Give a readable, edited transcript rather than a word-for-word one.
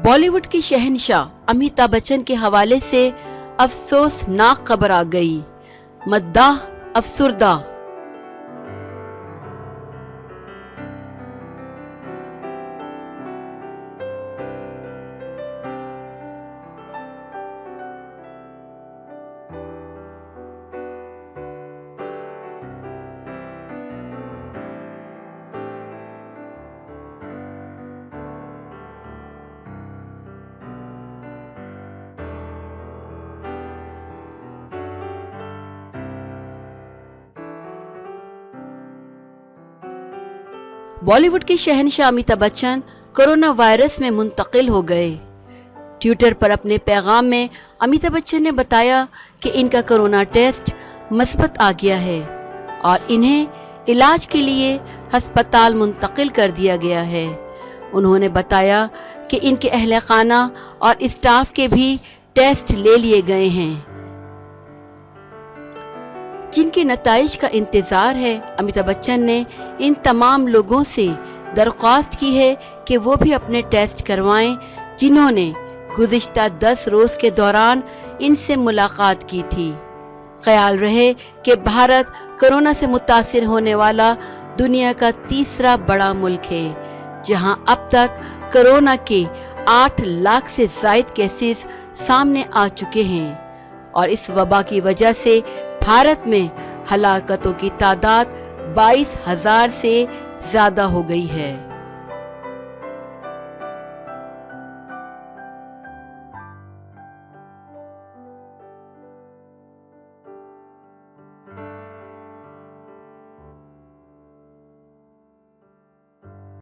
बॉलीवुड की शहंशाह अमिताभ बच्चन के हवाले से अफसोसनाक खबर आ गई। मद्दाह अफसुर्दा। बॉलीवुड के शहंशाह अमिताभ बच्चन कोरोना वायरस में मुंतकिल हो गए। ट्विटर पर अपने पैगाम में अमिताभ बच्चन ने बताया कि इनका कोरोना टेस्ट मस्बत आ गया है और इन्हें इलाज के लिए अस्पताल मुंतकिल कर दिया गया है। उन्होंने बताया कि इनके अहले खाना और स्टाफ के भी टेस्ट ले लिए गए हैं, जिनके नताइज का इंतज़ार है। अमिताभ बच्चन ने इन तमाम लोगों से दरख्वास्त की है कि वो भी अपने टेस्ट करवाएं, जिन्होंने गुज़िश्ता 10 रोज़ के दौरान इनसे मुलाकात की थी। ख्याल रहे कि भारत कोरोना से मुतासिर होने वाला दुनिया का तीसरा बड़ा मुल्क है, जहां अब तक कोरोना के 8 लाख से ज़ायद केसेस सामने आ चुके हैं और इस वबा की वजह से भारत में हलाकतों की तादाद 22,000 से ज़्यादा हो गई है।